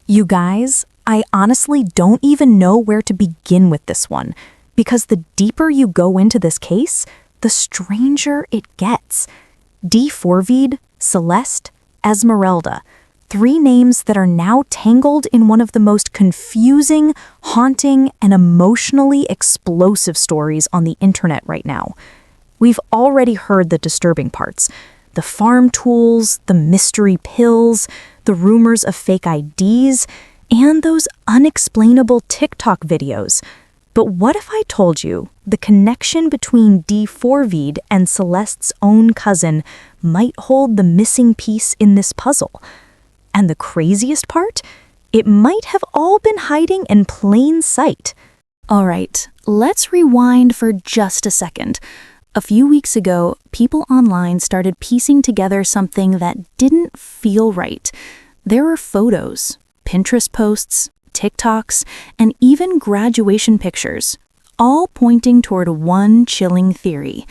You guys, I honestly don't even know where to begin with this one, because the deeper you go into this case, the stranger it gets. D4vd, Celeste, Esmeralda, three names that are now tangled in one of the most confusing, haunting, and emotionally explosive stories on the internet right now. We've already heard the disturbing parts. The farm tools, the mystery pills, the rumors of fake IDs, and those unexplainable TikTok videos. But what if I told you the connection between D4vd and Celeste's own cousin might hold the missing piece in this puzzle? And the craziest part? It might have all been hiding in plain sight. All right, let's rewind for just a second. A few weeks ago, people online started piecing together something that didn't feel right. There were photos, Pinterest posts, TikToks, and even graduation pictures, all pointing toward one chilling theory: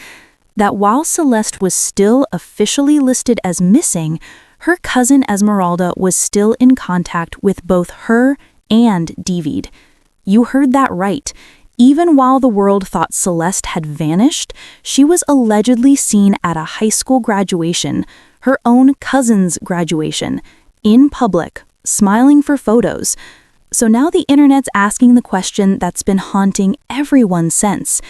that while Celeste was still officially listed as missing, her cousin Esmeralda was still in contact with both her and D4vd. You heard that right. Even while the world thought Celeste had vanished, she was allegedly seen at a high school graduation, her own cousin's graduation, in public, smiling for photos. So now the internet's asking the question that's been haunting everyone since.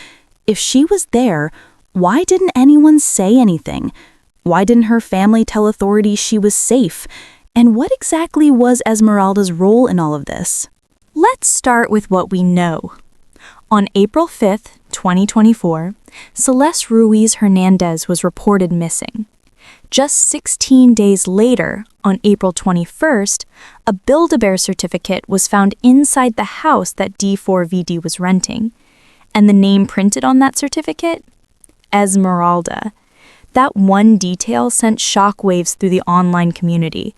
If she was there, why didn't anyone say anything? Why didn't her family tell authorities she was safe? And what exactly was Esmeralda's role in all of this? Let's start with what we know. On April 5th, 2024, Celeste Ruiz Hernandez was reported missing. Just 16 days later, on April 21st, a Build-A-Bear certificate was found inside the house that D4vd was renting. And the name printed on that certificate? Esmeralda. That one detail sent shockwaves through the online community.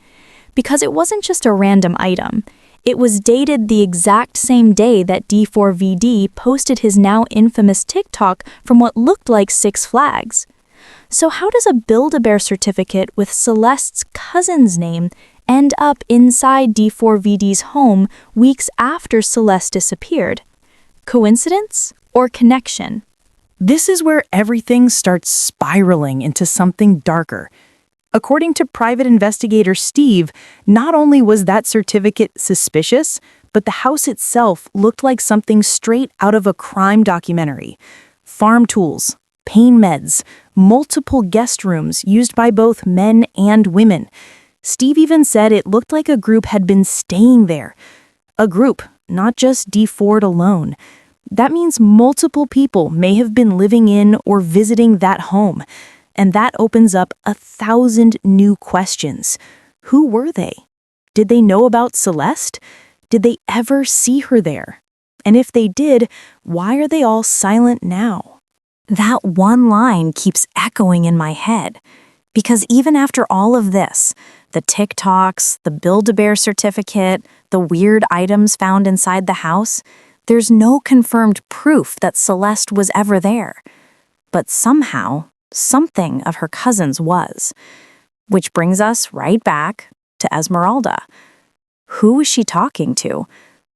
Because it wasn't just a random item. It was dated the exact same day that D4vd posted his now infamous TikTok from what looked like Six Flags. So how does a Build-A-Bear certificate with Celeste's cousin's name end up inside D4vd's home weeks after Celeste disappeared? Coincidence or connection? This is where everything starts spiraling into something darker. According to private investigator Steve, not only was that certificate suspicious, but the house itself looked like something straight out of a crime documentary. Farm tools, pain meds, multiple guest rooms used by both men and women. Steve even said it looked like a group had been staying there. A group, not just D4vd alone. That means multiple people may have been living in or visiting that home. And that opens up 1,000 new questions. Who were they? Did they know about Celeste? Did they ever see her there? And if they did, why are they all silent now? That one line keeps echoing in my head. Because even after all of this, the TikToks, the Build-A-Bear certificate, the weird items found inside the house, there's no confirmed proof that Celeste was ever there. But somehow, something of her cousin's was. Which brings us right back to Esmeralda. Who was she talking to?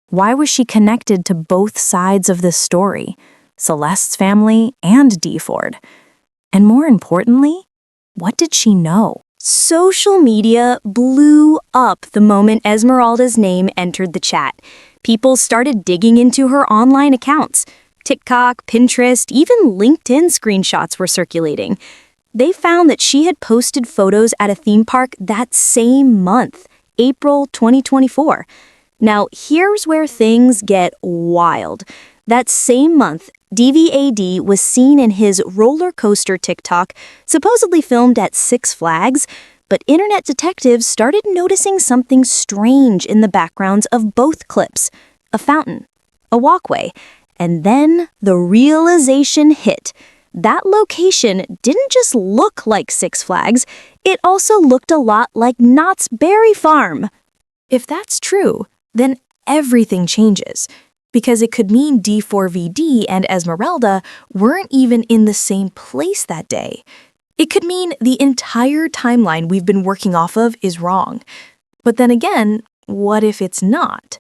Why was she connected to both sides of this story? Celeste's family and D4vd. And more importantly, what did she know? Social media blew up the moment Esmeralda's name entered the chat. People started digging into her online accounts. TikTok, Pinterest, even LinkedIn screenshots were circulating. They found that she had posted photos at a theme park that same month, April 2024. Now, here's where things get wild. That same month, D4vd was seen in his roller coaster TikTok, supposedly filmed at Six Flags, but internet detectives started noticing something strange in the backgrounds of both clips: a fountain, a walkway. And then the realization hit. That location didn't just look like Six Flags, it also looked a lot like Knott's Berry Farm. If that's true, then everything changes, because it could mean D4vd and Esmeralda weren't even in the same place that day. It could mean the entire timeline we've been working off of is wrong. But then again, what if it's not?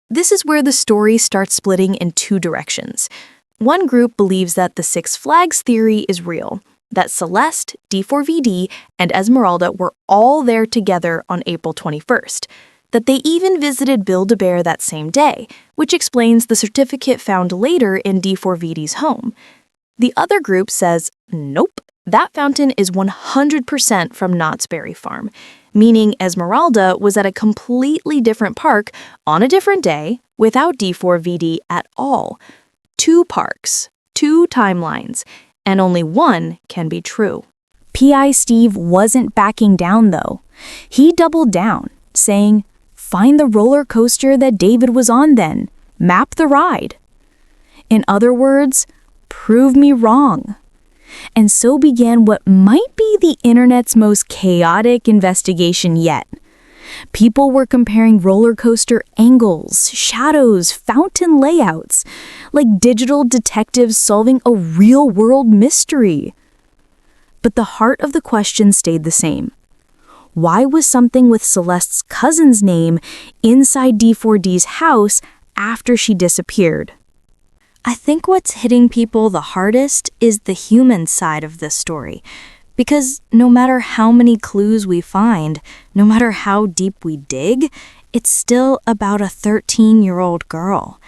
This is where the story starts splitting in two directions. One group believes that the Six Flags theory is real, that Celeste, D4vd, and Esmeralda were all there together on April 21st, that they even visited Build-A-Bear that same day, which explains the certificate found later in D4vd's home. The other group says, nope, that fountain is 100% from Knott's Berry Farm, meaning Esmeralda was at a completely different park on a different day without D4vd at all. Two parks, two timelines, and only one can be true. P.I. Steve wasn't backing down, though. He doubled down, saying, "Find the roller coaster that David was on then. Map the ride." In other words, prove me wrong. And so began what might be the internet's most chaotic investigation yet. People were comparing roller coaster angles, shadows, fountain layouts, like digital detectives solving a real-world mystery. But the heart of the question stayed the same. Why was something with Celeste's cousin's name inside D4D's house after she disappeared? I think what's hitting people the hardest is the human side of this story. Because no matter how many clues we find, no matter how deep we dig, it's still about a 13-year-old girl.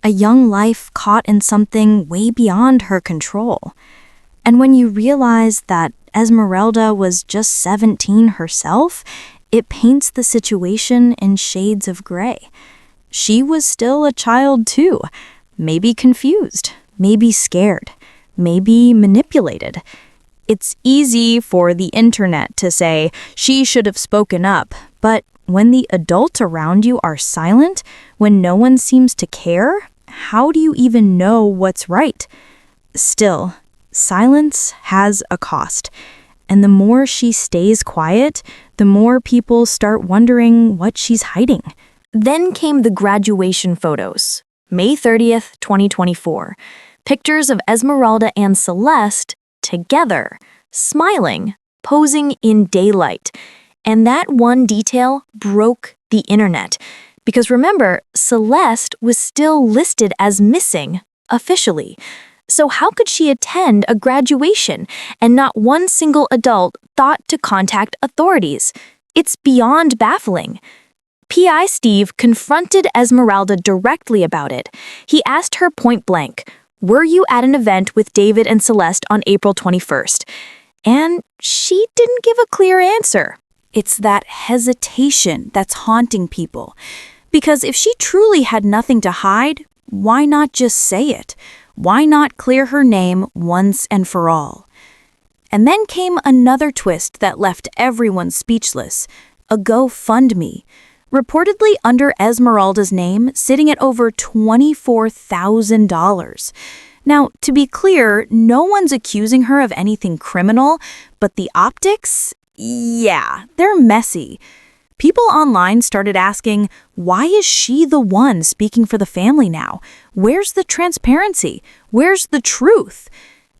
A young life caught in something way beyond her control. And when you realize that Esmeralda was just 17 herself, it paints the situation in shades of gray. She was still a child too, maybe confused, maybe scared, maybe manipulated. It's easy for the internet to say she should have spoken up, but when the adults around you are silent, when no one seems to care, how do you even know what's right? Still, silence has a cost, and the more she stays quiet, the more people start wondering what she's hiding. Then came the graduation photos. May 30th, 2024. Pictures of Esmeralda and Celeste together, smiling, posing in daylight. And that one detail broke the internet. Because remember, Celeste was still listed as missing, officially. So how could she attend a graduation and not one single adult thought to contact authorities? It's beyond baffling. P.I. Steve confronted Esmeralda directly about it. He asked her point blank, "Were you at an event with David and Celeste on April 21st? And she didn't give a clear answer. It's that hesitation that's haunting people. Because if she truly had nothing to hide, why not just say it? Why not clear her name once and for all? And then came another twist that left everyone speechless, a GoFundMe. Reportedly under Esmeralda's name, sitting at over $24,000. Now, to be clear, no one's accusing her of anything criminal, but the optics? Yeah, they're messy. People online started asking, why is she the one speaking for the family now? Where's the transparency? Where's the truth?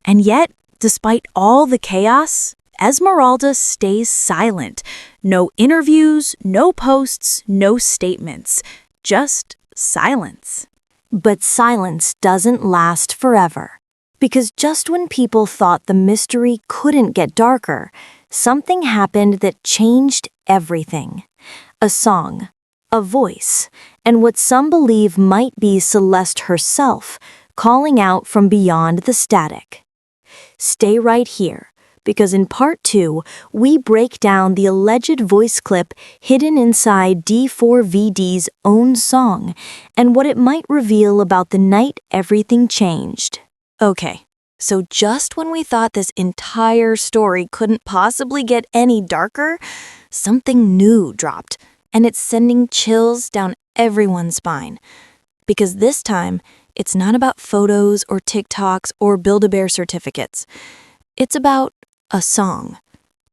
And yet, despite all the chaos, Esmeralda stays silent. No interviews, no posts, no statements. Just silence. But silence doesn't last forever. Because just when people thought the mystery couldn't get darker, something happened that changed everything. A song, a voice, and what some believe might be Celeste herself, calling out from beyond the static. Stay right here, because in part 2, we break down the alleged voice clip hidden inside D4vd's own song and what it might reveal about the night everything changed. Okay, so just when we thought this entire story couldn't possibly get any darker, something new dropped, and it's sending chills down everyone's spine. Because this time, it's not about photos or TikToks or Build-A-Bear certificates. It's about a song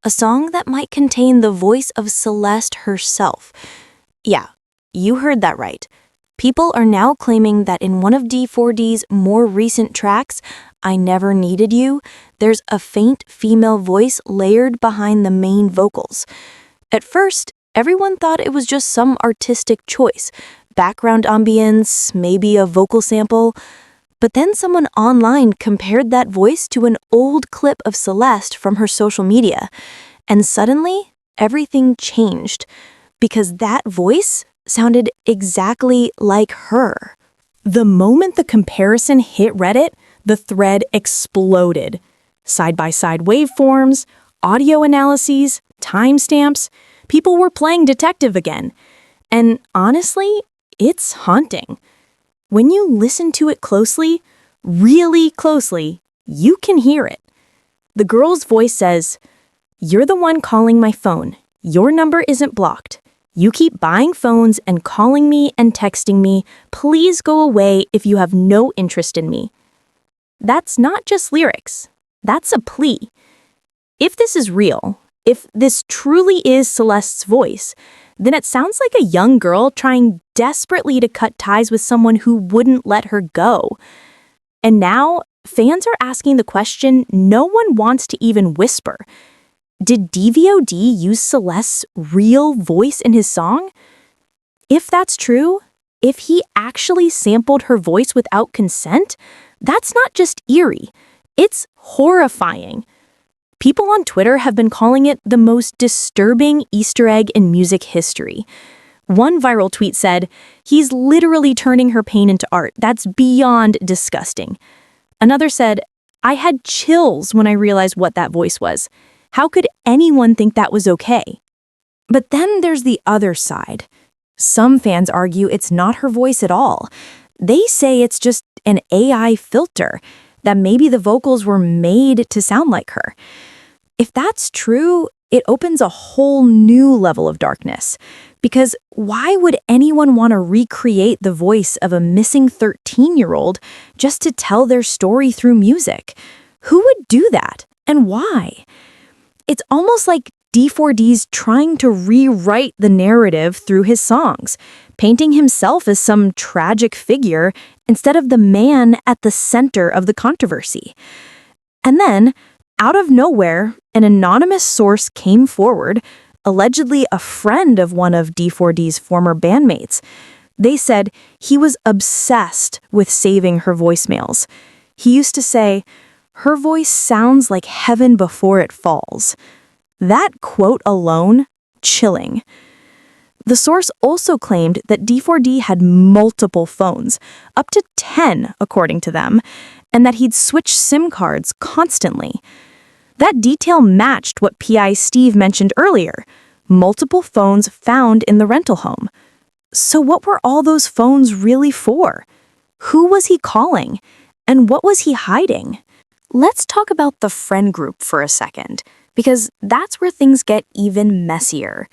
that might contain the voice of Celeste herself. Yeah, you heard that right. People are now claiming that in one of D4D's more recent tracks, I Never Needed You, there's a faint female voice layered behind the main vocals. At first, Everyone thought it was just some artistic choice, background ambience, maybe a vocal sample. But then someone online compared that voice to an old clip of Celeste from her social media, and suddenly everything changed because that voice sounded exactly like her. The moment the comparison hit Reddit, the thread exploded. Side-by-side waveforms, audio analyses, timestamps, people were playing detective again. And honestly, it's haunting. When you listen to it closely, really closely, you can hear it. The girl's voice says, "You're the one calling my phone. Your number isn't blocked. You keep buying phones and calling me and texting me. Please go away if you have no interest in me." That's not just lyrics. That's a plea. If this is real, if this truly is Celeste's voice, then it sounds like a young girl trying desperately to cut ties with someone who wouldn't let her go. And now, fans are asking the question no one wants to even whisper. Did D4vd use Celeste's real voice in his song? If that's true, if he actually sampled her voice without consent, that's not just eerie, it's horrifying. People on Twitter have been calling it the most disturbing Easter egg in music history. One viral tweet said, "He's literally turning her pain into art. That's beyond disgusting." Another said, "I had chills when I realized what that voice was. How could anyone think that was okay?" But then there's the other side. Some fans argue it's not her voice at all. They say it's just an AI filter, that maybe the vocals were made to sound like her. If that's true, it opens a whole new level of darkness. Because why would anyone want to recreate the voice of a missing 13-year-old just to tell their story through music? Who would do that, and why? It's almost like D4vd's trying to rewrite the narrative through his songs, painting himself as some tragic figure instead of the man at the center of the controversy. And then, out of nowhere, an anonymous source came forward, allegedly a friend of one of D4vd's former bandmates. They said he was obsessed with saving her voicemails. He used to say, "Her voice sounds like heaven before it falls." That quote alone, chilling. The source also claimed that D4vd had multiple phones, up to 10 according to them, and that he'd switch SIM cards constantly. That detail matched what PI Steve mentioned earlier, multiple phones found in the rental home. So what were all those phones really for? Who was he calling? And what was he hiding? Let's talk about the friend group for a second, because that's where things get even messier.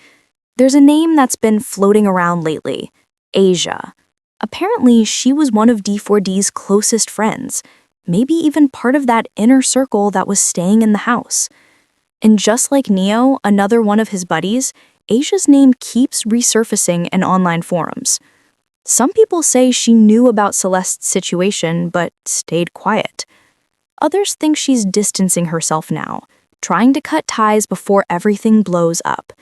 There's a name that's been floating around lately, Asia. Apparently, she was one of D4vd's closest friends, maybe even part of that inner circle that was staying in the house. And just like Neo, another one of his buddies, Asia's name keeps resurfacing in online forums. Some people say she knew about Celeste's situation but stayed quiet. Others think she's distancing herself now, trying to cut ties before everything blows up.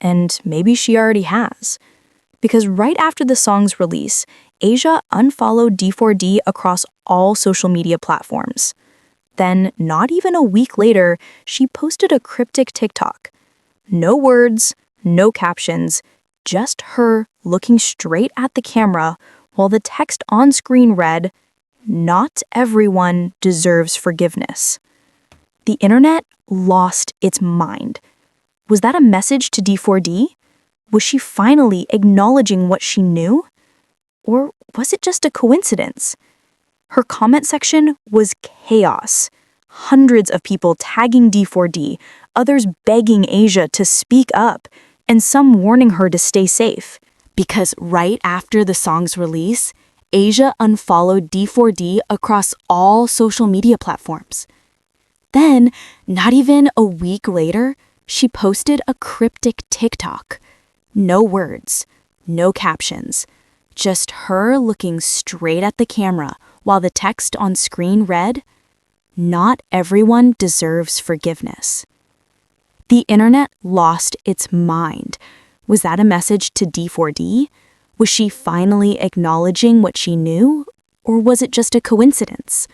And maybe she already has. Because right after the song's release, Asia unfollowed D4vd across all social media platforms. Then, not even a week later, she posted a cryptic TikTok. No words, no captions, just her looking straight at the camera while the text on screen read, "Not everyone deserves forgiveness." The internet lost its mind. Was that a message to D4vd? Was she finally acknowledging what she knew? Or was it just a coincidence? Her comment section was chaos. Hundreds of people tagging D4vd, others begging Asia to speak up, and some warning her to stay safe. Because right after the song's release, Asia unfollowed D4vd across all social media platforms. Then, not even a week later, she posted a cryptic TikTok. No words, no captions, just her looking straight at the camera while the text on screen read, "Not everyone deserves forgiveness." The internet lost its mind. Was that a message to D4D? Was she finally acknowledging what she knew? Or was it just a coincidence?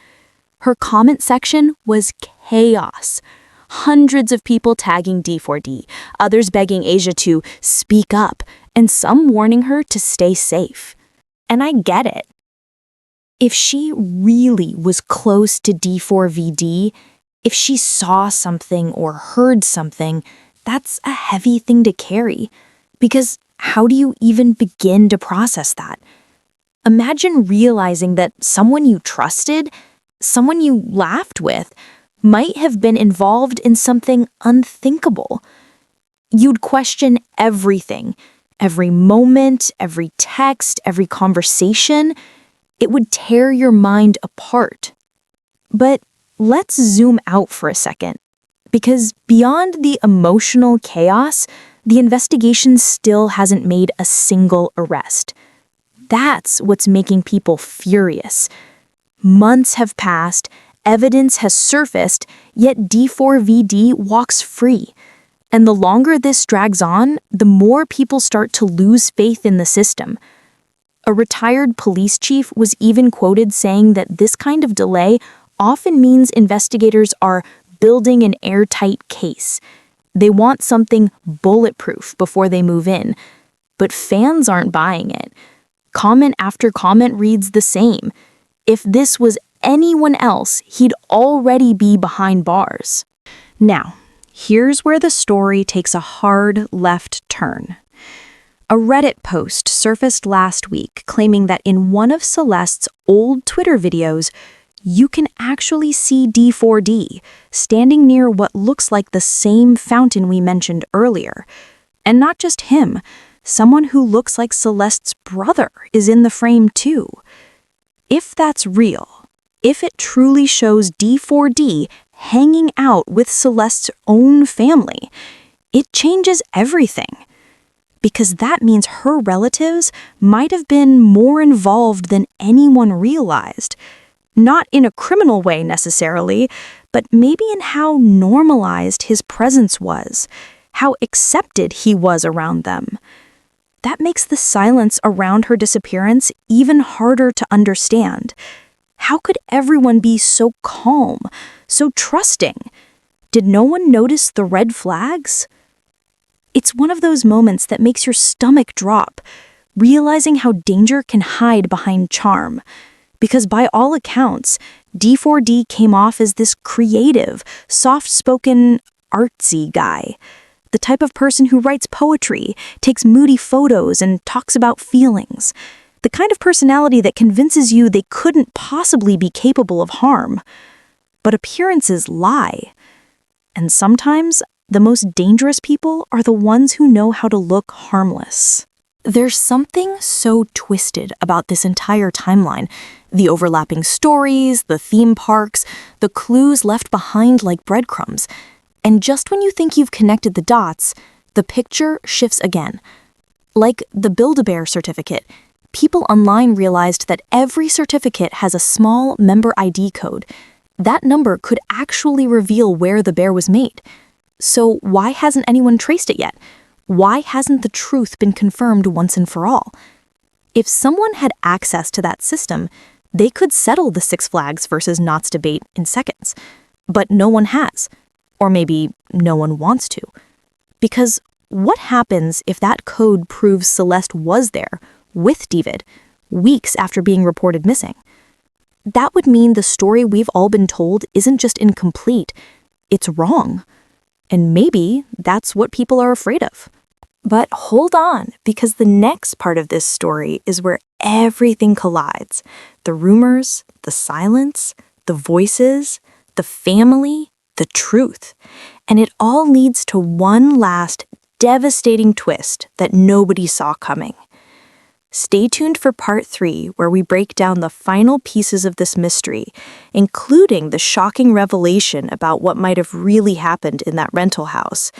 Her comment section was chaos. Hundreds of people tagging D4D, others begging Asia to speak up, and some warning her to stay safe. And I get it. If she really was close to D4vd, if she saw something or heard something, that's a heavy thing to carry. Because how do you even begin to process that? Imagine realizing that someone you trusted, someone you laughed with, might have been involved in something unthinkable. You'd question everything, every moment, every text, every conversation. It would tear your mind apart. But let's zoom out for a second, because beyond the emotional chaos, the investigation still hasn't made a single arrest. That's what's making people furious. Months have passed, evidence has surfaced, yet D4vd walks free. And the longer this drags on, the more people start to lose faith in the system. A retired police chief was even quoted saying that this kind of delay often means investigators are building an airtight case. They want something bulletproof before they move in. But fans aren't buying it. Comment after comment reads the same. If this was anyone else, he'd already be behind bars. Now, here's where the story takes a hard left turn. A Reddit post surfaced last week claiming that in one of Celeste's old Twitter videos, you can actually see D4D standing near what looks like the same fountain we mentioned earlier. And not just him, someone who looks like Celeste's brother is in the frame too. If that's real, if it truly shows D4D hanging out with Celeste's own family, it changes everything. Because that means her relatives might have been more involved than anyone realized. Not in a criminal way necessarily, but maybe in how normalized his presence was, how accepted he was around them. That makes the silence around her disappearance even harder to understand. How could everyone be so calm, so trusting? Did no one notice the red flags? It's one of those moments that makes your stomach drop, realizing how danger can hide behind charm. Because by all accounts, D4D came off as this creative, soft-spoken, artsy guy. The type of person who writes poetry, takes moody photos, and talks about feelings. The kind of personality that convinces you they couldn't possibly be capable of harm. But appearances lie. And sometimes, the most dangerous people are the ones who know how to look harmless. There's something so twisted about this entire timeline. The overlapping stories, the theme parks, the clues left behind like breadcrumbs. And just when you think you've connected the dots, the picture shifts again. Like the Build-A-Bear certificate, people online realized that every certificate has a small member ID code. That number could actually reveal where the bear was made. So why hasn't anyone traced it yet? Why hasn't the truth been confirmed once and for all? If someone had access to that system, they could settle the Six Flags versus Knots debate in seconds. But no one has. Or maybe no one wants to. Because what happens if that code proves Celeste was there, with D4vd, weeks after being reported missing? That would mean the story we've all been told isn't just incomplete, it's wrong. And maybe that's what people are afraid of. But hold on, because the next part of this story is where everything collides. The rumors, the silence, the voices, the family, the truth. And it all leads to one last devastating twist that nobody saw coming. Stay tuned for part 3, where we break down the final pieces of this mystery, including the shocking revelation about what might have really happened in that rental house.